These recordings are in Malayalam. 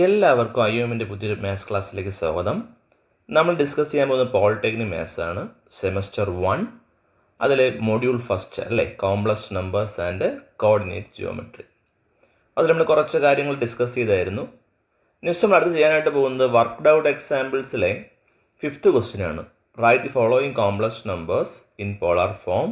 എല്ലാവർക്കും IOMൻ്റെ പുതിയൊരു മാത്സ് ക്ലാസ്സിലേക്ക് സ്വാഗതം. നമ്മൾ ഡിസ്കസ് ചെയ്യാൻ പോകുന്ന പോളിടെക്നിക് മാത്സ് ആണ്. സെമസ്റ്റർ 1 അതിലെ മൊഡ്യൂൾ ഫസ്റ്റ് അല്ലേ, complex numbers and coordinate geometry. അതിൽ നമ്മൾ കുറച്ച് കാര്യങ്ങൾ ഡിസ്കസ് ചെയ്തായിരുന്നു. നെക്സ്റ്റ് നമ്മൾ അടുത്ത് ചെയ്യാനായിട്ട് പോകുന്നത് വർക്ക്ഡ് ഔട്ട് എക്സാമ്പിൾസിലെ 5th ക്വസ്റ്റ്യൻ ആണ്. Write the following complex numbers in polar form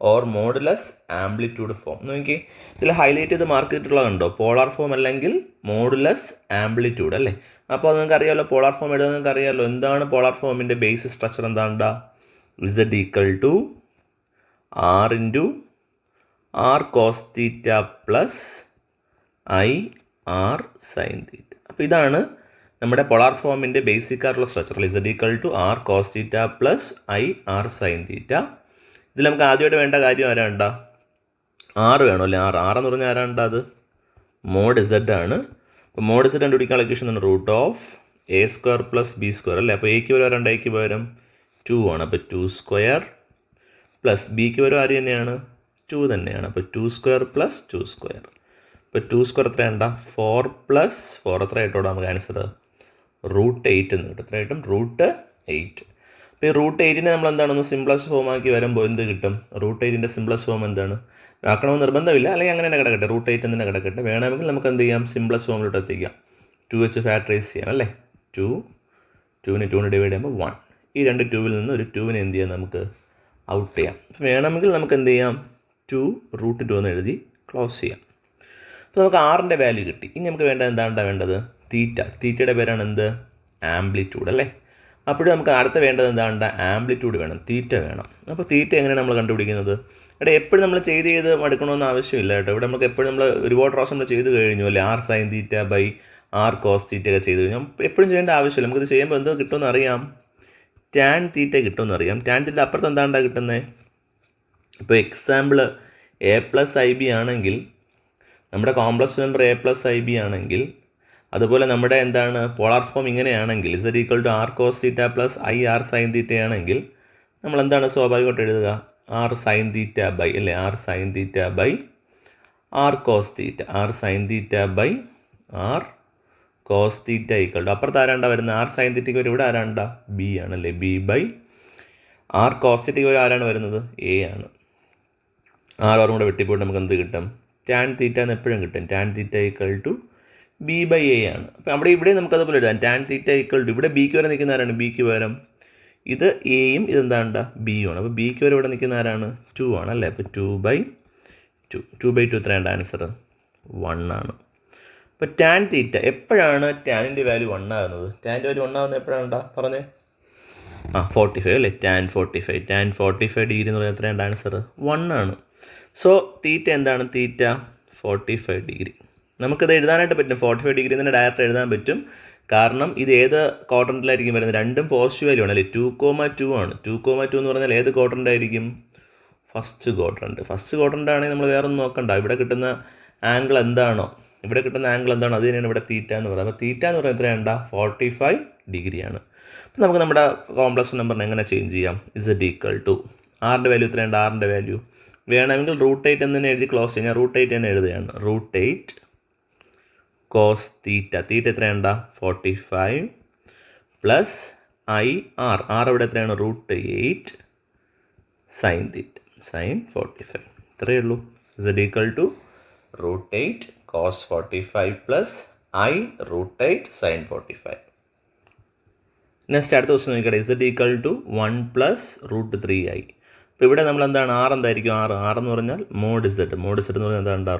or modulus amplitude form. നോക്കി ഇതിൽ ഹൈലൈറ്റ് ചെയ്ത് മാർക്ക് ചെയ്തിട്ടുള്ളതുണ്ടോ? പോളാർ ഫോം അല്ലെങ്കിൽ മോഡുലസ് ആംപ്ലിറ്റ്യൂഡ് അല്ലേ. അപ്പോൾ അത് നിങ്ങൾക്ക് അറിയാമല്ലോ, പോളാർ ഫോം എഴുതാൻ നിങ്ങൾക്ക് അറിയാമല്ലോ. എന്താണ് പോളാർ ഫോമിൻ്റെ ബേസിസ് സ്ട്രക്ചർ? എന്താണ്ടാ? Z equal to R into R cos theta plus IR sine theta. അപ്പോൾ ഇതാണ് നമ്മുടെ പോളാർ ഫോമിൻ്റെ ബേസിക് ആയിട്ടുള്ള structure. Z equal to R cos theta plus IR sine theta. ഇതിൽ നമുക്ക് ആദ്യമായിട്ട് വേണ്ട കാര്യം ആരാണ്ട? ആറ് വേണം അല്ലേ. ആറെന്ന് പറഞ്ഞാൽ ആരാണ്ട? അത് മോഡ് Z ആണ്. അപ്പോൾ മോഡ് Z കണ്ടുപിടിക്കാനുള്ള ഇക്വേഷൻ ആണ് √A² പ്ലസ് B² അല്ലേ. അപ്പോൾ എക്ക് വരും ആരാണ്ട്? എക്ക് പകരം 2 ആണ്. അപ്പോൾ 2² പ്ലസ് ബിക്ക് വരും ആര് തന്നെയാണ്? 2 തന്നെയാണ്. അപ്പോൾ 2² പ്ലസ് 2². അപ്പോൾ 2² എത്രയാണ്ട? 4 പ്ലസ് 4 എത്ര ആയിട്ടോടെ നമുക്ക് ആൻസർ √8 എന്ന് കിട്ടും. എത്ര കിട്ടും? √8. അപ്പോൾ ഈ √8നെ നമ്മൾ എന്താണെന്ന് സിംപ്ലസ്റ്റ് ഫോം ആക്കി വരുമ്പോൾ എന്ത് കിട്ടും? √8ൻ്റെ സിംപ്ലസ്റ്റ് ഫോം എന്താണ്? ആക്കണമെന്ന് നിർബന്ധമില്ല, അല്ലെങ്കിൽ അങ്ങനെ തന്നെ കിടക്കട്ടെ. √8 എന്ന് തന്നെ കിടക്കട്ടെ. വേണമെങ്കിൽ നമുക്ക് എന്ത് ചെയ്യാം? സിംപ്ലസ്റ്റ് ഫോമിലോട്ട് എത്തിക്കാം. 2 ഫാക്ടറൈസ് ചെയ്യാം അല്ലേ. 2നെ 2 ഡിവൈഡ് ചെയ്യുമ്പോൾ 1. ഈ രണ്ട് 2വിൽ നിന്ന് ഒരു 2വിനെ എന്ത് ചെയ്യാം? നമുക്ക് ഔട്ട് ചെയ്യാം. വേണമെങ്കിൽ നമുക്ക് എന്ത് ചെയ്യാം? 2√2 എന്ന് എഴുതി ക്ലോസ് ചെയ്യാം. അപ്പോൾ നമുക്ക് ആറിൻ്റെ വാല്യൂ കിട്ടി. ഇനി നമുക്ക് വേണ്ടത് തീറ്റയുടെ പേരാണ് എന്ത്? ആംപ്ലിറ്റ്യൂഡ് അല്ലേ. അപ്പോഴും നമുക്ക് അടുത്ത വേണ്ടത് എന്താണ്? ആംപ്ലിറ്റ്യൂഡ് വേണം, തീറ്റ വേണം. അപ്പോൾ തീറ്റ എങ്ങനെയാണ് നമ്മൾ കണ്ടുപിടിക്കുന്നത്? ഇവിടെ എപ്പോഴും നമ്മൾ ചെയ്ത് മടുക്കണമെന്ന് ആവശ്യമില്ല കേട്ടോ. ഇവിടെ നമുക്ക് എപ്പോഴും നമ്മൾ ഒരുപാട് പ്രാവശ്യം നമ്മൾ ചെയ്ത് കഴിഞ്ഞു അല്ലേ. R sine theta by R cos theta ഒക്കെ ചെയ്ത് കഴിഞ്ഞു. എപ്പോഴും ചെയ്യേണ്ട ആവശ്യമില്ല. നമുക്കിത് ചെയ്യുമ്പോൾ എന്തോ കിട്ടുമെന്ന് അറിയാം. ടാൻ തീറ്റ കിട്ടുമെന്ന് അറിയാം. ടാൻ തീറ്റ അപ്പുറത്ത് എന്താണ്ടാ കിട്ടുന്നത്? ഇപ്പോൾ എക്സാമ്പിൾ A+IB ആണെങ്കിൽ, നമ്മുടെ കോംപ്ലക്സ് നമ്പർ A+IB ആണെങ്കിൽ, അതുപോലെ നമ്മുടെ എന്താണ് പോളാർ ഫോം ഇങ്ങനെയാണെങ്കിൽ Z equal to R cos theta plus IR sine theta ആണെങ്കിൽ നമ്മൾ എന്താണ് സ്വാഭാവികമായിട്ട് എഴുതുക? R സൈൻ തീറ്റ ബൈ അല്ലേ, R sine theta by R cos theta, R sine theta by R cos theta equal to അപ്പുറത്ത് ആരാണ്ടാ വരുന്നത്? R സൈൻ തീറ്റയ്ക്ക് വരും ഇവിടെ ആരാണ്ടാ? B ആണല്ലേ. B ബൈ R കോസ് തീറ്റയ്ക്ക് വരും ആരാണ് വരുന്നത്? A ആണ്. ആറും കൂടെ വെട്ടിപ്പോയിട്ട് നമുക്ക് എന്ത് കിട്ടും? ടാൻ തീറ്റ എന്ന് എപ്പോഴും കിട്ടും. Tan theta equal to B/A ആണ്. അപ്പോൾ ഇവിടെ നമുക്കതുപോലെ എഴുതാം. ടാൻ തീറ്റ ഈക്വൽ ടു, ഇവിടെ ബിക്ക് വരെ നിൽക്കുന്ന ആരാണ്? ബിക്ക് പകരം ഇത് എയും ഇതെന്താണ്ടാ? ബിയും ആണ്. അപ്പോൾ ബിക്ക് വരെ ഇവിടെ നിൽക്കുന്ന ആരാണ്? 2 ആണ് അല്ലേ. അപ്പോൾ 2/2 എത്രയാണ് ആൻസർ? 1 ആണ്. അപ്പോൾ ടാൻ തീറ്റ എപ്പോഴാണ് ടാനിൻ്റെ വാല്യൂ 1 ആകുന്നത്? ടാനിൻ്റെ വാല്യൂ 1 ആകുന്നത് എപ്പോഴാണ്ടാ പറഞ്ഞേ? 45 അല്ലേ. ടാൻ 45 ഡിഗ്രി എന്ന് പറഞ്ഞാൽ എത്രയാണ് ആൻസർ? 1 ആണ്. സോ തീറ്റ എന്താണ്? തീറ്റ 45 ഡിഗ്രി. നമുക്കിത് എഴുതാനായിട്ട് പറ്റും. 45 ഡിഗ്രി തന്നെ ഡയറക്റ്റ് എഴുതാൻ പറ്റും. കാരണം ഇത് ഏത് ക്വാഡ്രൻറ്റിലായിരിക്കും വരുന്നത്? രണ്ടും പോസിറ്റീവ് വാല്യൂ ആണ് അല്ലേ. 2,2 ആണ്. 2,2 എന്ന് പറഞ്ഞാൽ ഏത് ക്വാഡ്രൻ്റായിരിക്കും? ഫസ്റ്റ് ക്വാഡ്രൻ്റ് ആണെങ്കിൽ നമ്മൾ വേറെ ഒന്നും നോക്കണ്ട. ഇവിടെ കിട്ടുന്ന ആംഗിൾ എന്താണോ അത് തന്നെയാണ് ഇവിടെ തീറ്റ എന്ന് പറയുന്നത്. അപ്പോൾ തീറ്റ എന്ന് പറയുന്നത് എത്രയാണ്ടാ? 45 ഡിഗ്രിയാണ്. അപ്പോൾ നമുക്ക് നമ്മുടെ കോംപ്ലക്സ് നമ്പറിനെ എങ്ങനെ ചേഞ്ച് ചെയ്യാം? Z ഈക്വൽ ടു ആറിൻ്റെ വാല്യൂ എത്രയാണ്? ആറിൻ്റെ വാല്യൂ വേണമെങ്കിൽ √8 എന്ന് തന്നെ എഴുതി ക്ലോസ് ചെയ്യാം. ഞാൻ √8 തന്നെ എഴുതുകയാണ്. √8 കോസ് തീറ്റ എത്രയാണ്ടാ? 45 പ്ലസ് IR ഇവിടെ എത്രയാണ്? √8 സൈൻ തീറ്റ, സൈൻ 45. ഇത്രയേ ഉള്ളൂ. Z equal to √8 cos 45 plus √8 sine 45. Next അടുത്ത ക്വസ്റ്റ്യൻ നോക്കിക്കട്ടെ. Z equal to 1 plus √3i. അപ്പോൾ ഇവിടെ നമ്മൾ എന്താണ്? R എന്തായിരിക്കും? R എന്ന് പറഞ്ഞാൽ മോഡ് Z എന്ന് പറഞ്ഞാൽ എന്താണ്ടാ?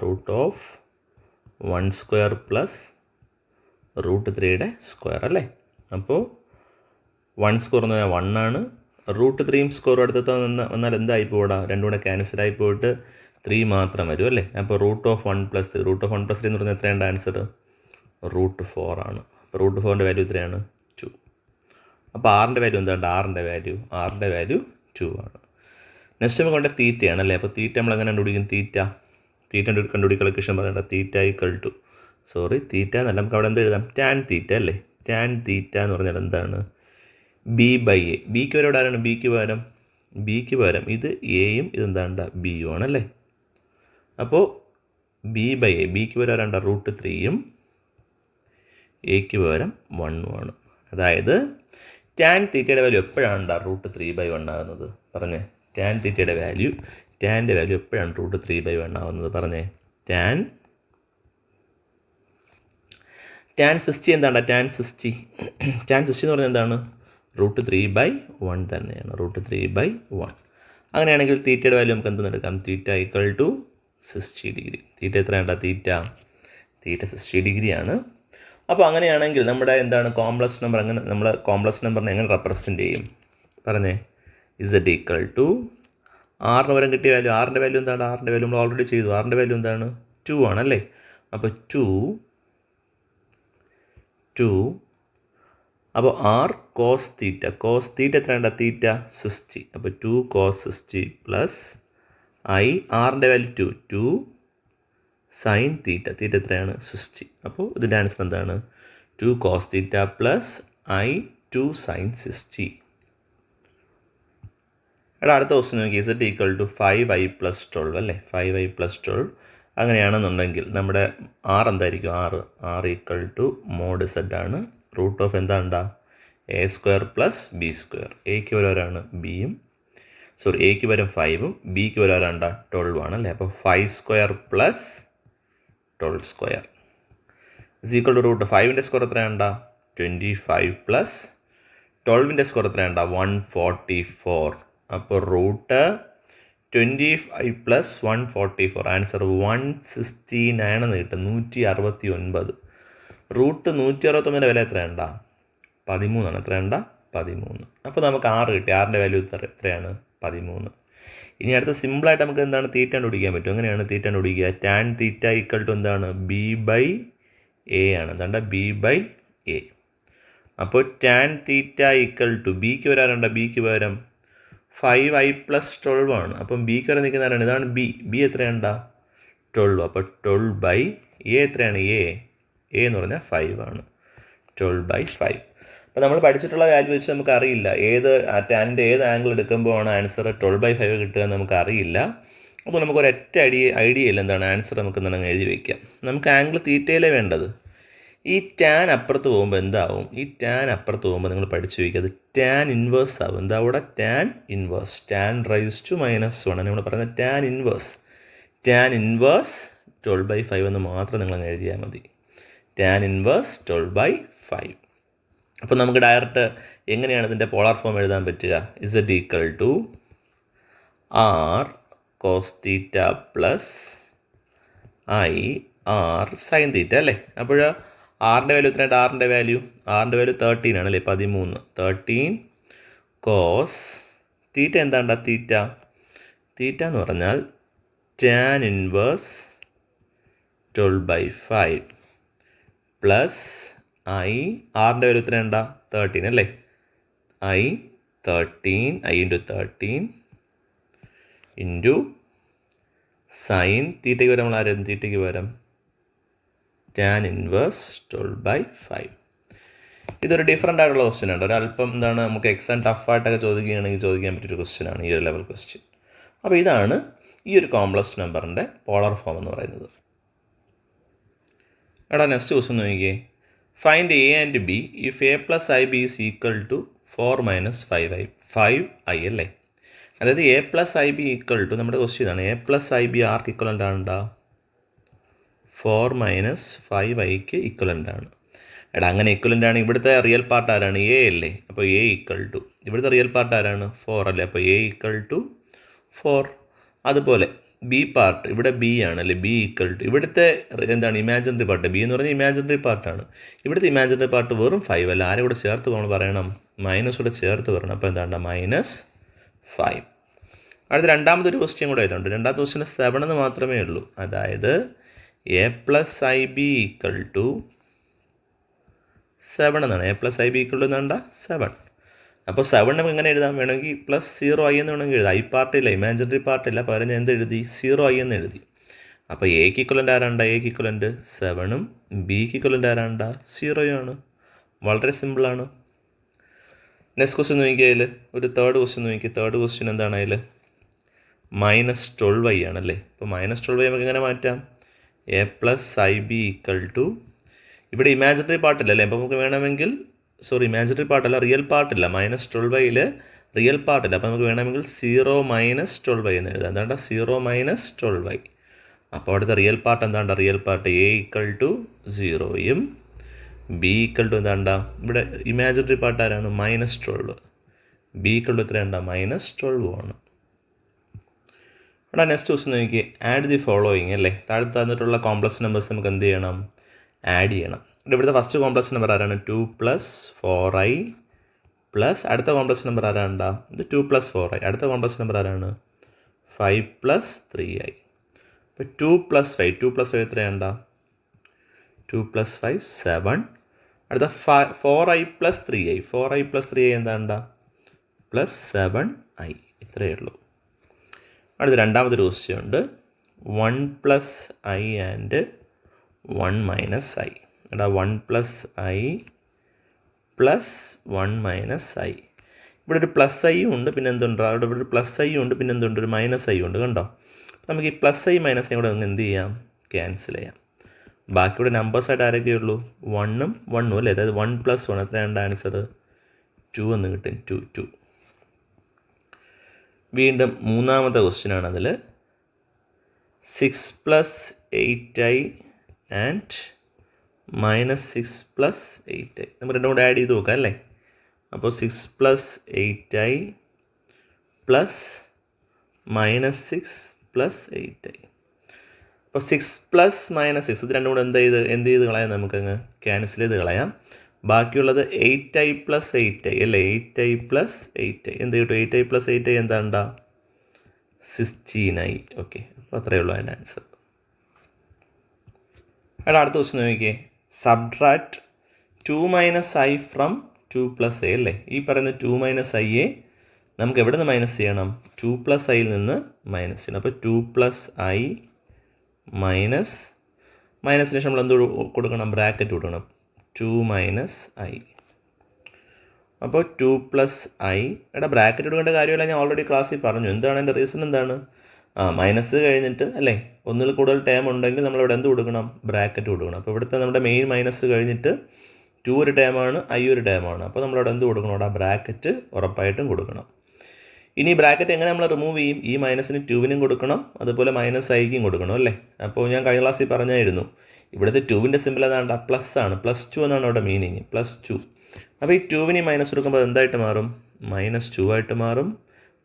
√1² പ്ലസ് √3യുടെ സ്ക്വയർ അല്ലേ. അപ്പോൾ 1² എന്ന് പറഞ്ഞാൽ 1 ആണ്. √3യും സ്ക്വയറും അടുത്ത് വന്നാൽ എന്തായി പോടാ? രണ്ടും കൂടെ ക്യാൻസലായി പോയിട്ട് 3 മാത്രം വരും അല്ലേ. അപ്പോൾ √1 + 3 എന്ന് പറഞ്ഞാൽ എത്രയാണ് ആൻസർ? √4 ആണ്. അപ്പോൾ √4ൻ്റെ വാല്യൂ എത്രയാണ്? 2. അപ്പോൾ ആറിൻ്റെ വാല്യൂ എന്താണ്? ആറിൻ്റെ വാല്യൂ 2 ആണ്. നെക്സ്റ്റ് നമുക്ക് വേണ്ട തീറ്റയാണ് അല്ലേ. അപ്പോൾ തീറ്റ നമ്മൾ എങ്ങനെ കണ്ടുപിടിക്കും? തീറ്റ കണ്ടുപിടിക്കാനുള്ള ഇക്വേഷൻ പറയണ്ട. തീറ്റ എന്നല്ല, നമുക്ക് അവിടെ എന്ത് എഴുതാം? ടാൻ തീറ്റ അല്ലേ. ടാൻ തീറ്റ എന്ന് പറഞ്ഞാൽ എന്താണ്? B/A. ബിക്ക് വരെ ഇവിടെ ആരാണ്? ബിക്ക് പകരം ഇത് എയും ഇതെന്താണ്ട? ബിയും ആണല്ലേ. അപ്പോൾ B/A, ബിക്ക് വരെ ആരാണ്ട? √3യും എക്ക് പകരം 1 അതായത് ടാൻ തീറ്റയുടെ വാല്യൂ എപ്പോഴാണ് √3/1 ആകുന്നത് പറഞ്ഞേ. ടാൻ തീറ്റയുടെ വാല്യൂ ടാൻ്റെ വാല്യൂ എപ്പോഴാണ് √3/1 ആകുന്നത് പറഞ്ഞേ. ടാൻ 60 എന്താണ്? ടാൻ 60 എന്ന് പറഞ്ഞാൽ എന്താണ്? √3/1 തന്നെയാണ്. √3/1. അങ്ങനെയാണെങ്കിൽ തീറ്റയുടെ വാല്യൂ നമുക്ക് എന്തെന്ന് എടുക്കാം? തീറ്റ = 60 ഡിഗ്രി. തീറ്റ എത്രയാണ്? തീറ്റ 60 ഡിഗ്രിയാണ്. അപ്പോൾ അങ്ങനെയാണെങ്കിൽ നമ്മുടെ എന്താണ് കോംപ്ലക്സ് നമ്പർ? അങ്ങനെ നമ്മൾ കോംപ്ലക്സ് നമ്പറിനെ എങ്ങനെ റെപ്രസെൻറ്റ് ചെയ്യും പറഞ്ഞേ? Z = ആറിന് പകരം കിട്ടിയ വാല്യൂ, ആറിൻ്റെ വാല്യൂ എന്താണ്? ആറിൻ്റെ വാല്യൂ നമ്മൾ ഓൾറെഡി ചെയ്തു. ആറിൻ്റെ വാല്യൂ എന്താണ്? 2 ആണല്ലേ. അപ്പോൾ 2 അപ്പോൾ r cos തീറ്റ എത്രയാണ്? തീറ്റ 60. അപ്പോൾ 2 cos 60 പ്ലസ് i, ആറിൻ്റെ വാല്യൂ 2 സൈൻ തീറ്റ എത്രയാണ്? 60. അപ്പോൾ ഇതിൻ്റെ ആൻസർ എന്താണ്? 2 cos theta plus i 2 sine 60. അടുത്ത ക്വസ്റ്റ്യൻ നോക്കി. Z = 5i + 12 അല്ലേ. 5i + 12 അങ്ങനെയാണെന്നുണ്ടെങ്കിൽ നമ്മുടെ r എന്തായിരിക്കും? r = mod z ആണ്. √ എന്താണ്? a² + b². എക്ക് പകരം ബിയും എക്ക് പകരം 5ഉം ബിക്ക് പകരം 12 ആണല്ലേ. അപ്പോൾ 5² + 12² = √5ൻ്റെ സ്ക്വയർ എത്രയാണ്? 25 പ്ലസ് 12ൻ്റെ സ്ക്വയർ എത്രയാണ്? 144. അപ്പോൾ √25 + 144 ആൻസർ 169 എന്ന് കിട്ടും. 169. √169ൻ്റെ വില എത്രയാണ്? 13 എത്രയാണ്? 13. അപ്പോൾ നമുക്ക് 6 കിട്ടി. 6ൻ്റെ വാല്യൂ എത്രയാണ്? 13. ഇനി അടുത്ത സിമ്പിളായിട്ട് നമുക്ക് എന്താണ് തീറ്റ കണ്ടുപിടിക്കാൻ പറ്റും. എങ്ങനെയാണ് തീറ്റ കണ്ടുപിടിക്കുക? ടാൻ തീറ്റ = എന്താണ്? b/a ആണ്. എന്താണ്? b/a. അപ്പോൾ ടാൻ തീറ്റ = ബിക്ക് വരാറുണ്ട്. ബിക്ക് പകരം 5i + 12 ആണ്. അപ്പം ബിക്ക് വരെ നിൽക്കുന്ന ആരാണ്? ഇതാണ് ബി എത്രയാണ്? 12. അപ്പോൾ 12/a എത്രയാണ്? എ എന്ന് പറഞ്ഞാൽ 5 ആണ്. 12/5. അപ്പോൾ നമ്മൾ പഠിച്ചിട്ടുള്ള വാല്യൂ വെച്ച് നമുക്ക് അറിയില്ല ടാൻ്റെ ഏത് ആംഗിൾ എടുക്കുമ്പോഴാണ് ആൻസർ 12/5 കിട്ടുക എന്ന് നമുക്ക് അറിയില്ല. അപ്പോൾ നമുക്ക് ഒരൊറ്റ ഐഡിയ ഇല്ല എന്താണ് ആൻസർ നമുക്ക് എന്താണ് എഴുതി വയ്ക്കാം. നമുക്ക് ആംഗിൾ തീറ്റയിലേ വേണ്ടത്. ഈ ടാൻ അപ്പുറത്ത് പോകുമ്പോൾ എന്താവും? ഈ ടാൻ അപ്പുറത്ത് പോകുമ്പോൾ നിങ്ങൾ പഠിച്ചു വയ്ക്കുക, അത് ടാൻ ഇൻവേഴ്സ് ആവും. എന്താ അവിടെ? Tan inverse. Tan raise to -1 നമ്മൾ പറയുന്നത് ടാൻ ഇൻവേഴ്സ്. ടാൻ ഇൻവേഴ്സ് 12/5 എന്ന് മാത്രം നിങ്ങൾ അങ്ങ് എഴുതിയാൽ മതി. Tan inverse 12/5. അപ്പോൾ നമുക്ക് ഡയറക്റ്റ് എങ്ങനെയാണ് ഇതിൻ്റെ പോളാർ ഫോം എഴുതാൻ പറ്റുക? Z = r cos theta plus i r sine തീറ്റ അല്ലേ. അപ്പോൾ ആറിൻ്റെ വാല്യൂ എത്രയാണ്? ആറിൻ്റെ വാല്യൂ 13 ആണല്ലേ. 13 cos തീറ്റ എന്താണ്? തീറ്റ എന്ന് പറഞ്ഞാൽ ടാൻ ഇൻവേഴ്സ് 12/5 പ്ലസ് i, ആറിൻ്റെ വാല്യൂ എത്രയാണ്? 13 അല്ലേ. i × 13 ഇൻറ്റു സൈൻ തീറ്റയ്ക്ക് പകരം നമ്മൾ ആരും തീറ്റയ്ക്ക് പകരം ടാൻ ഇൻവേഴ്സ് 12/5. ഇതൊരു ഡിഫറെൻ്റ് ആയിട്ടുള്ള ക്വസ്റ്റ്യൻ ആണ്. ഒരല്പം എന്താണ് നമുക്ക് എക്സാം ടഫായിട്ടൊക്കെ ചോദിക്കുകയാണെങ്കിൽ ചോദിക്കാൻ പറ്റിയൊരു ക്വസ്റ്റ്യനാണ് ഈ ഒരു ലെവൽ ക്വസ്റ്റ്യൻ. അപ്പോൾ ഇതാണ് ഈ ഒരു കോംപ്ലക്സ് നമ്പറിൻ്റെ പോളാർ ഫോം എന്ന് പറയുന്നത്. നെക്സ്റ്റ് ക്വസ്റ്റ്യൻ നോക്കിയേ. Find a and b if a + ib = 4 - 5i അല്ലേ. അതായത് a + ib = നമ്മുടെ ക്വസ്റ്റ്യൻ ആണ്. a + ib ആർക്ക് ഇക്വലൻ്റ് ആണ്? 4 - 5iക്ക് ഇക്വലൻ്റ് ആണ്. അങ്ങനെ ഇക്വലൻ്റ് ആണ്. ഇവിടുത്തെ റിയൽ പാർട്ട് ആരാണ്? a അല്ലേ. അപ്പോൾ a = ഇവിടുത്തെ റിയൽ പാർട്ട് ആരാണ്? 4 അല്ലേ. അപ്പോൾ a = 4. അതുപോലെ ബി പാർട്ട് ഇവിടെ ബി ആണല്ലേ. ബി = ഇവിടുത്തെ എന്താണ്? Imaginary part. ബി എന്ന് പറഞ്ഞാൽ ഇമാജിനറി പാർട്ടാണ്. ഇവിടുത്തെ ഇമാജിനറി പാർട്ട് വെറും 5 അല്ല. ആരെ കൂടെ ചേർത്ത് നമ്മൾ പറയണം? മൈനസ് കൂടെ ചേർത്ത് പറയണം. അപ്പോൾ എന്താണ്? -5. അടുത്ത രണ്ടാമതൊരു ക്വസ്റ്റ്യൻ കൂടെ ആയിട്ടുണ്ട്. രണ്ടാമത്തെ ക്വസ്റ്റ്യൻ 7 എന്ന് മാത്രമേ ഉള്ളൂ. അതായത് a + ib = 7 എന്നാണ്. a + ib = എന്താ? 7. അപ്പോൾ 7 നമുക്ക് എങ്ങനെ എഴുതാൻ? വേണമെങ്കിൽ +0i എന്ന് വേണമെങ്കിൽ എഴുതാം. i പാർട്ടില്ല, ഇമാജിനറി പാർട്ടില്ല. പകരം ഞാൻ എന്ത് എഴുതി? 0i എന്ന് എഴുതി. അപ്പോൾ എക്ക് ഇക്വലൻ്റ് ആരാണ്ട? എക്ക് ഇക്വലൻ്റ് 7ഉം ബിക്ക് ഇക്വലൻ്റ് ആരാണ്ട? 0 ആണ്. വളരെ സിമ്പിളാണ്. നെക്സ്റ്റ് ക്വസ്റ്റ്യൻ നോക്കിയാൽ ഒരു തേർഡ് ക്വസ്റ്റ്യൻ നോക്കി. തേർഡ് ക്വസ്റ്റ്യൻ എന്താണ്? അതിൽ -12i ആണല്ലേ. അപ്പോൾ -12i നമുക്ക് എങ്ങനെ മാറ്റാം? a + ib = ഇവിടെ ഇമാജിനറി പാർട്ടില്ലല്ലേ, അപ്പോൾ നമുക്ക് വേണമെങ്കിൽ ഇമാജിനറി പാർട്ടല്ല, റിയൽ പാർട്ടില്ല, -12i റിയൽ പാർട്ടില്ല, അപ്പോൾ നമുക്ക് വേണമെങ്കിൽ 0 - 12i എന്ന് എഴുതാം. എന്താണ്ട 0 - 12i. അപ്പോൾ അവിടുത്തെ റിയൽ പാർട്ട് എന്താണ്ട, റിയൽ പാർട്ട് a = 0യും b = എന്താണ്ട, ഇവിടെ ഇമാജിനറി പാർട്ട് ആരാണ്, -12, b = എത്രയുണ്ട, -12 ആണ്. ഇവിടെ നെക്സ്റ്റ് ക്വസ്റ്റ്യൻ നോക്കി, ആഡ് ദി ഫോളോയിങ് അല്ലേ, താഴെ തന്നിട്ടുള്ള കോംപ്ലക്സ് നമ്പേഴ്സ് നമുക്ക് എന്ത് ചെയ്യണം, ആഡ് ചെയ്യണം. ഇവിടുത്തെ ഫസ്റ്റ് കോംപ്ലക്സ് നമ്പർ ആരാണ്, 2 + 4i പ്ലസ് അടുത്ത കോംപ്ലക്സ് നമ്പർ ആരാണ്ടാ, ഇത് 2 + 4i. അടുത്ത കോംപ്ലക്സ് നമ്പർ ആരാണ്, 5 + 3i. അപ്പോൾ 2 + 5, 2 + 5 എത്രയാണ്ടാ, 2 + 5 7. അടുത്ത 4i + 3i, 4i + 3i എന്താണ്ടാ, +7i. ഇത്രയേ ഉള്ളൂ. അടുത്ത രണ്ടാമതൊരു ക്വസ്റ്റ്യൻ ഉണ്ട്, 1 + i ആൻഡ് 1 - i. എടാ 1 + i + 1 - i. ഇവിടെ ഒരു +i ഉണ്ട്, പിന്നെ എന്തുണ്ട്, അവിടെ ഒരു +i ഉണ്ട്, പിന്നെ എന്തുണ്ട്, ഒരു -i ഉണ്ട്. കണ്ടോ, നമുക്ക് ഈ +i -i കൂടെ ഒന്ന് എന്ത് ചെയ്യാം, ക്യാൻസൽ ചെയ്യാം. ബാക്കി ഇവിടെ നമ്പേഴ്സായിട്ട് ആരൊക്കെ ഉള്ളൂ, 1ഉം 1ഉം അല്ലേ, അതായത് 1 + 1 എത്രയാണ് ആൻസർ, 2 എന്ന് കിട്ടും, 2. വീണ്ടും മൂന്നാമത്തെ ക്വസ്റ്റ്യൻ ആണ്, അതിൽ 6 + 8i ആൻഡ് -6 + 8i. നമുക്ക് രണ്ടും കൂടെ ആഡ് ചെയ്ത് നോക്കാം അല്ലേ. അപ്പോൾ 6 + 8i പ്ലസ് -6 + 8i. അപ്പോൾ 6 + -6 ഇത് രണ്ടും കൂടെ എന്ത് ചെയ്ത് കളയാം, നമുക്കങ്ങ് ക്യാൻസൽ ചെയ്ത് കളയാം. ബാക്കിയുള്ളത് 8i + 8i അല്ലേ, 8i + 8i എന്ത് കിട്ടും, 8i + 8i എന്താണ്ടാ, 16i. ഓക്കെ, അപ്പോൾ അത്രയേ ഉള്ളൂ അതിൻ്റെ ആൻസർ. അടുത്ത ക്വസ്റ്റ്യൻ നോക്കിയേ, സബ്ട്രാക്ട് 2 - i ഫ്രം 2 + i അല്ലേ. ഈ പറയുന്ന 2 - iയെ നമുക്ക് എവിടെ നിന്ന് മൈനസ് ചെയ്യണം, 2 + iയിൽ നിന്ന് മൈനസ് ചെയ്യണം. അപ്പോൾ 2 + i മൈനസിന് ശേഷം നമ്മൾ എന്ത് കൊടുക്കണം, ബ്രാക്കറ്റ് കൊടുക്കണം, 2 - i. അപ്പോൾ 2 + i, എടാ ബ്രാക്കറ്റ് കൊടുക്കേണ്ട കാര്യമല്ല, ഞാൻ ഓൾറെഡി ക്ലാസ്സിൽ പറഞ്ഞു. എന്താണ് എൻ്റെ റീസൺ, എന്താണ്, മൈനസ് കഴിഞ്ഞിട്ട് അല്ലേ, ഒന്നിൽ കൂടുതൽ ടേം ഉണ്ടെങ്കിൽ നമ്മളിവിടെ എന്ത് കൊടുക്കണം, ബ്രാക്കറ്റ് കൊടുക്കണം. അപ്പോൾ ഇവിടുത്തെ നമ്മുടെ മെയിൻ മൈനസ് കഴിഞ്ഞിട്ട് 2 ഒരു ടേമാണ്, i ഒരു ടേമാണ്. അപ്പോൾ നമ്മളിവിടെ എന്ത് കൊടുക്കണം, അവിടെ ബ്രാക്കറ്റ് ഉറപ്പായിട്ടും കൊടുക്കണം. ഇനി ബ്രാക്കറ്റ് എങ്ങനെ നമ്മൾ റിമൂവ് ചെയ്യും, ഈ മൈനസിന് 2നും കൊടുക്കണം, അതുപോലെ -iക്കും കൊടുക്കണം അല്ലേ. അപ്പോൾ ഞാൻ കഴിഞ്ഞ ക്ലാസ്സിൽ പറഞ്ഞായിരുന്നു, ഇവിടുത്തെ 2ൻ്റെ സിമ്പിൾ ഏതാണ്ട് പ്ലസ് ആണ്, +2 എന്നാണ് അവിടെ മീനിങ്, +2. അപ്പോൾ ഈ 2ന് മൈനസ് കൊടുക്കുമ്പോൾ എന്തായിട്ട് മാറും, -2 ആയിട്ട് മാറും.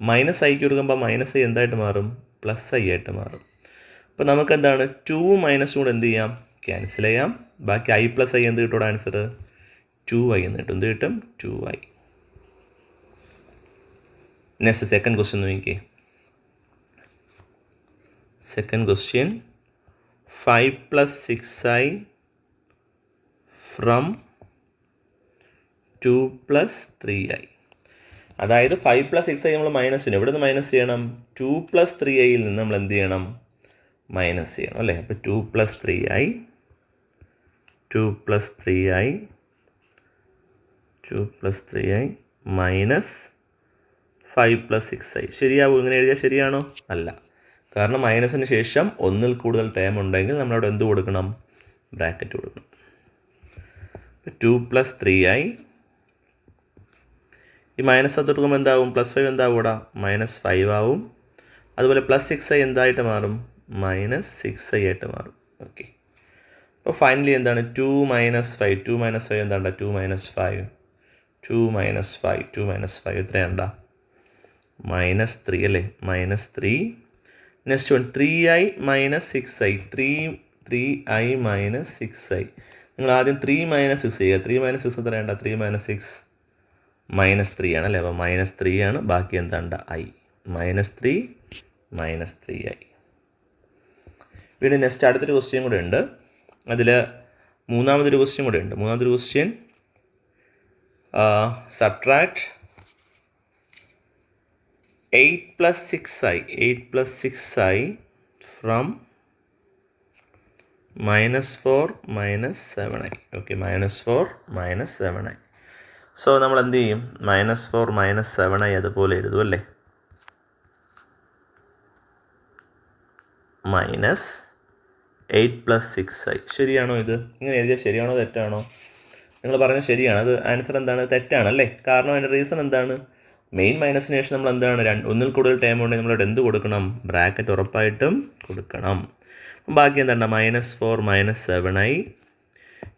-iക്ക് കൊടുക്കുമ്പോൾ -i എന്തായിട്ട് മാറും, +i ആയിട്ട് മാറും. അപ്പോൾ നമുക്ക് എന്താണ്, 2 - കൂടെ എന്ത് ചെയ്യാം, ക്യാൻസൽ ചെയ്യാം. ബാക്കി i + i എന്ത് കിട്ടും ആൻസർ, 2i എന്ന് കിട്ടും. എന്ത് കിട്ടും, 2i. നെക്സ്റ്റ് സെക്കൻഡ് ക്വസ്റ്റ്യൻ നോക്കിക്കേ. Second question, 5 + 6i from 2 + 3i. അതായത് 5 + 6i നമ്മൾ മൈനസ് ചെയ്യണം. എവിടെ നിന്ന് മൈനസ് ചെയ്യണം, 2 + 3iയിൽ നിന്ന് നമ്മൾ എന്ത് ചെയ്യണം, മൈനസ് ചെയ്യണം അല്ലേ. അപ്പോൾ 2 + 3i, 2 + 3i, 2 + 3i minus 5 + 6i. ശരിയാവും, ഇങ്ങനെ എഴുതിയാൽ ശരിയാണോ, അല്ല. കാരണം മൈനസിന് ശേഷം ഒന്നിൽ കൂടുതൽ ടേം ഉണ്ടെങ്കിൽ നമ്മളവിടെ എന്ത് കൊടുക്കണം, ബ്രാക്കറ്റ് കൊടുക്കണം. 2 + 3i, ഈ മൈനസ് അത് എടുക്കുമ്പോൾ എന്താവും, +5 എന്താവും ഇവിടെ, -5 ആവും. അതുപോലെ +6i എന്തായിട്ട് മാറും, -6i ആയിട്ട് മാറും. ഓക്കെ, അപ്പോൾ ഫൈനലി എന്താണ്, 2 - 5, 2 - 5 എന്താണ്ട, 2 - 5, 2 - 5, 2 - 5 എത്രയാണ്ടാ, -3 അല്ലേ, -3. Next one 3i - 6i, 3i - 6i. നിങ്ങൾ ആദ്യം 3 - 6 ചെയ്യുക. 3 - 6 എത്രയാണ്ട, 3 - 6 -3 ആണ് അല്ലേ. അപ്പോൾ -3 ആണ്, ബാക്കി എന്താണ്ട i, -3 -3i. പിന്നെ നെക്സ്റ്റ് അടുത്തൊരു ക്വസ്റ്റ്യൻ കൂടെ ഉണ്ട്, അതിൽ മൂന്നാമതൊരു ക്വസ്റ്റ്യൻ കൂടെ ഉണ്ട്. മൂന്നാമതൊരു question, subtract 8 + 6i, 8 + 6i from -4 - 7i. Okay, -4 - 7i. So നമ്മൾ എന്ത് ചെയ്യും, -4 - 7i അതുപോലെ എഴുതും അല്ലേ. 8 + 6i. ശരിയാണോ ഇത്? ഇങ്ങനെ എഴുതിയാൽ ശരിയാണോ തെറ്റാണോ? നിങ്ങൾ പറഞ്ഞത് ശരിയാണ്. അത് ആൻസർ എന്താണ്? തെറ്റാണല്ലേ? കാരണം അതിൻ്റെ റീസൺ എന്താണ്? മെയിൻ മൈനസിന് ശേഷം നമ്മൾ എന്താണ് ഒന്നിൽ കൂടുതൽ ടൈം ഉണ്ടെങ്കിൽ നമ്മളോട് എന്ത് കൊടുക്കണം? ബ്രാക്കറ്റ് ഉറപ്പായിട്ടും കൊടുക്കണം. ബാക്കി എന്താണ്? -4 - 7i.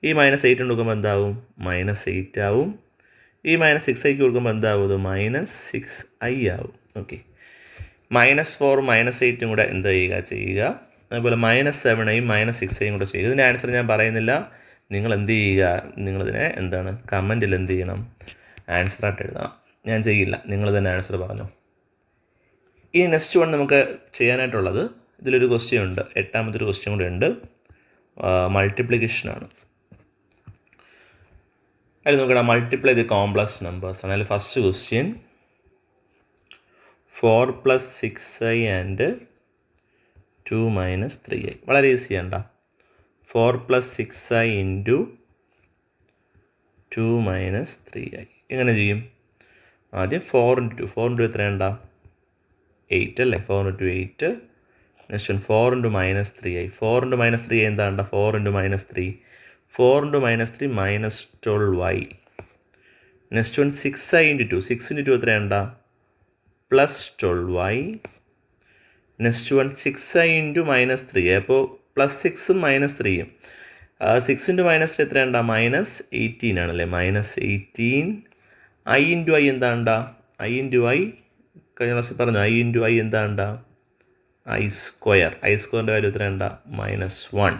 ഈ -8 കൊടുക്കുമ്പോൾ എന്താവും? -8 ആവും. ഈ -6iക്ക് കൊടുക്കുമ്പോൾ എന്താവും? ഇത് -6i ആവും. ഓക്കെ, -4 -8 കൂടെ എന്താ ചെയ്യുക? അതുപോലെ -7iയും -6iയും കൂടെ ചെയ്യുക. ഇതിൻ്റെ ആൻസർ ഞാൻ പറയുന്നില്ല. നിങ്ങൾ എന്ത് ചെയ്യുക? നിങ്ങളിതിനെ എന്താണ് കമൻറ്റിൽ എന്ത് ചെയ്യണം? ആൻസറായിട്ട് എഴുതണം. ഞാൻ ചെയ്യില്ല, നിങ്ങൾ തന്നെ ആൻസർ പറഞ്ഞു. ഈ നെക്സ്റ്റ് വൺ നമുക്ക് ചെയ്യാനായിട്ടുള്ളത് ഇതിലൊരു ക്വസ്റ്റ്യൻ ഉണ്ട്, 8ാമത്തെ ഒരു ക്വസ്റ്റ്യൻ കൂടെ ഉണ്ട്. മൾട്ടിപ്ലിക്കേഷനാണ്. അതിൽ നോക്കണം, മൾട്ടിപ്ലൈ ദി കോംപ്ലക്സ് നമ്പേഴ്സ് ആണ്. അതിൽ first question 4 + 6i and 2 - 3i. വളരെ ഈസി ആണ്ട. 4 + 6i × 2 - 3i. എങ്ങനെ ചെയ്യും? ആദ്യം 4 × 2. 4 × 2 എത്രയാണ്ട? 8 അല്ലേ? 4 × 8. Next one 4 × -3i. 4 × -3i എന്താണ്ട? 4 × -3. 4 × -3 -12i. Next one 6i × 2. 6 × 2 എത്രയാണ്ട? +12i. Next one 6i × -3. അപ്പോൾ +6ഉം -3യും. 6 × -3 എത്രയാണ്ട? -18 ആണല്ലേ? -18. i × i എന്താണ്ട? i × i കഴിഞ്ഞ ക്ലാസ്സിൽ പറഞ്ഞു. i × i എന്താണ്ട? i². i²ൻ്റെ വാല്യൂ എത്രയാണ്ട? -1.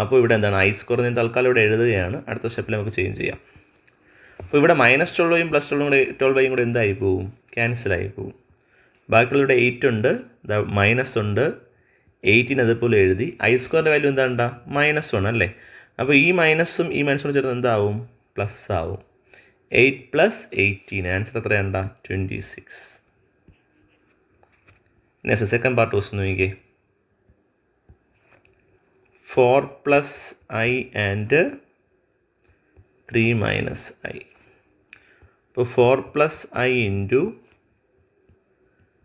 അപ്പോൾ ഇവിടെ എന്താണ്? i² ഞാൻ തൽക്കാലം ഇവിടെ എഴുതുകയാണ്. അടുത്ത സ്റ്റെപ്പിൽ നമുക്ക് ചേഞ്ച് ചെയ്യാം. അപ്പോൾ ഇവിടെ -12യും +12യും കൂടെ എന്തായി പോവും? ക്യാൻസലായി പോവും. ബാക്കിയുള്ള 8 ഉണ്ട്, മൈനസ് ഉണ്ട്. 18 അതുപോലെ എഴുതി. i² value എന്താണ്ട? -1 അല്ലേ? അപ്പോൾ ഈ മൈനസും ഈ മൈനസും ചേർന്ന് എന്താവും? പ്ലസ് ആവും. 8 + 18. ആൻസർ എത്രയാണ്ട? 26. നെക്സ്റ്റ് സെക്കൻഡ് പാർട്ട് ക്വസ്റ്റ്യൻ നോക്കിക്കേ. 4 + i ആൻഡ് 3 - i. അപ്പോൾ 4 + i ×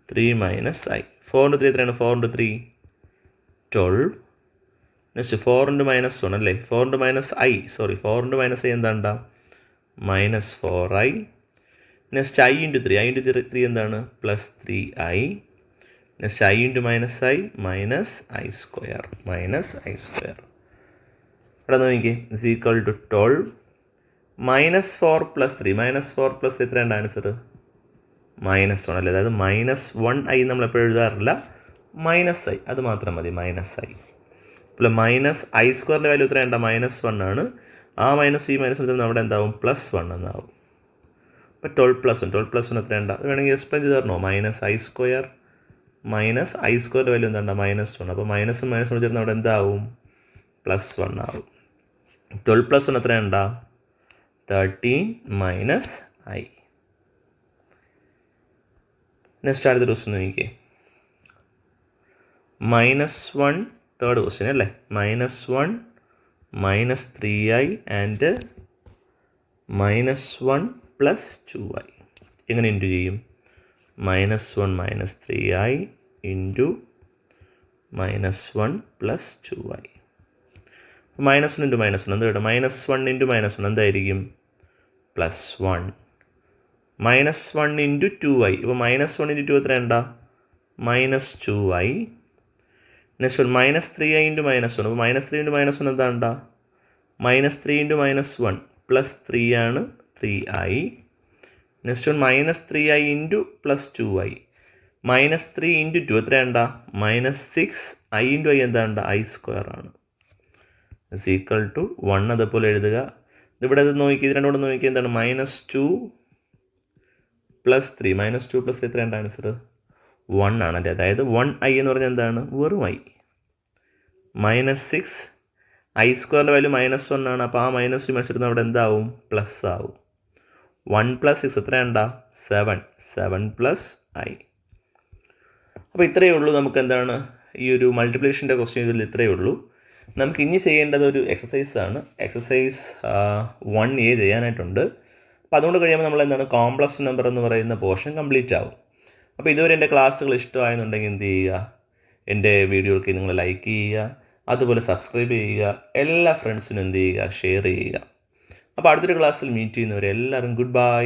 3 - i. 4 × 3 എത്രയാണ്? 4 × 3 12. നെക്സ്റ്റ് 4 × -1 അല്ലേ? 4 × -i. Sorry, 4 × -i എന്താണ്ട? -4i. Next i × 3. i × 3 എന്താണ്? +3i. Next i × -i -i². ഇവിടെ നോക്കിക്കേ. = 12. -4 + 3. -4 + 3 എത്രയാണ് ആൻസർ? -1 അല്ലേ? അതായത് -1i നമ്മൾ എപ്പോഴും എഴുതാറില്ല. -i അത് മാത്രം മതി. -i. അപ്പോൾ -i² വാല്യൂ എത്രയാണ്ട? -1 ആണ്. ആ മൈനസ് ഈ മൈനസ് എടുത്താൽ അവിടെ എന്താവും? +1 എന്നാവും. അപ്പോൾ 12 + 1 എത്രയാണ്ട? അത് വേണമെങ്കിൽ എക്സ്പ്ലെയിൻ ചെയ്ത് തരണോ? -i² -i² value എന്താണ്ട? -1. അപ്പോൾ മൈനസും മൈനസും ചേർന്ന് അവിടെ എന്താവും? +1 ആവും. 12 + 1 എത്രയാണ്ട? 13 - i. നെക്സ്റ്റ് അടുത്ത ക്വസ്റ്റ്യൻ നോക്കിക്കേ. -1 തേർഡ് ക്വസ്റ്റ്യൻ അല്ലേ? -1 -3i ആൻഡ് -1 + 2i. എങ്ങനെ ഇൻറ്റു ചെയ്യും? -1 -3i × -1 + 2i. -1 × -1 എന്ത് കിട്ടും? -1 × -1 എന്തായിരിക്കും? +1. -1 × 2i. ഇപ്പോൾ -1 × 2 എത്രയാണ്ട? -2i. Next -3i × -1. അപ്പോൾ -3 × -1 എന്താണ്ട? -3 × -1 +3 ആണ്, 3i. Next -3i × +2i. -3 × 2 എത്രയാണ്ട? -6i × i എന്താണ്ട? i² ആണ്. = 1 അതുപോലെ എഴുതുക. ഇതിവിടെ ഇത് നോക്കി, ഇത് രണ്ടുകൂടെ നോക്കി എന്താണ്? -2 + 3. -2 + 3 എത്രയാണ്ട ആൻസർ? 1 ആണല്ലേ? അതായത് 1i എന്ന് പറഞ്ഞാൽ എന്താണ്? വെറും i. -6 i² വാല്യൂ -1 ആണ്. അപ്പോൾ ആ മൈനസ് മത്സരത്തിന് അവിടെ എന്താവും? പ്ലസ് ആവും. 1 + 6 എത്രയാണ്ട? 7. 7 + i. അപ്പോൾ ഇത്രയേ ഉള്ളൂ. നമുക്ക് എന്താണ് ഈ ഒരു മൾട്ടിപ്ലിക്കേഷൻ്റെ ക്വസ്റ്റ്യൻ ഇതിൽ ഇത്രയേ ഉള്ളൂ. നമുക്ക് ഇനി ചെയ്യേണ്ടത് ഒരു എക്സസൈസാണ്. Exercise 1A ചെയ്യാനായിട്ടുണ്ട്. അപ്പോൾ അതുകൊണ്ട് കഴിയുമ്പോൾ നമ്മൾ എന്താണ് കോംപ്ലക്സ് നമ്പർ എന്ന് പറയുന്ന പോർഷൻ കംപ്ലീറ്റ് ആവും. അപ്പോൾ ഇതുവരെ എൻ്റെ ക്ലാസ്സുകൾ ഇഷ്ടമായെന്നുണ്ടെങ്കിൽ എന്ത് ചെയ്യുക? എൻ്റെ വീഡിയോയ്ക്ക് നിങ്ങൾ ലൈക്ക് ചെയ്യുക. അതുപോലെ സബ്സ്ക്രൈബ് ചെയ്യുക, എല്ലാ ഫ്രണ്ട്സിനും എന്ത് ചെയ്യുക, ഷെയർ ചെയ്യുക. അപ്പോൾ അടുത്തൊരു ക്ലാസ്സിൽ മീറ്റ് ചെയ്യുന്നവരെ എല്ലാവരും ഗുഡ് ബൈ.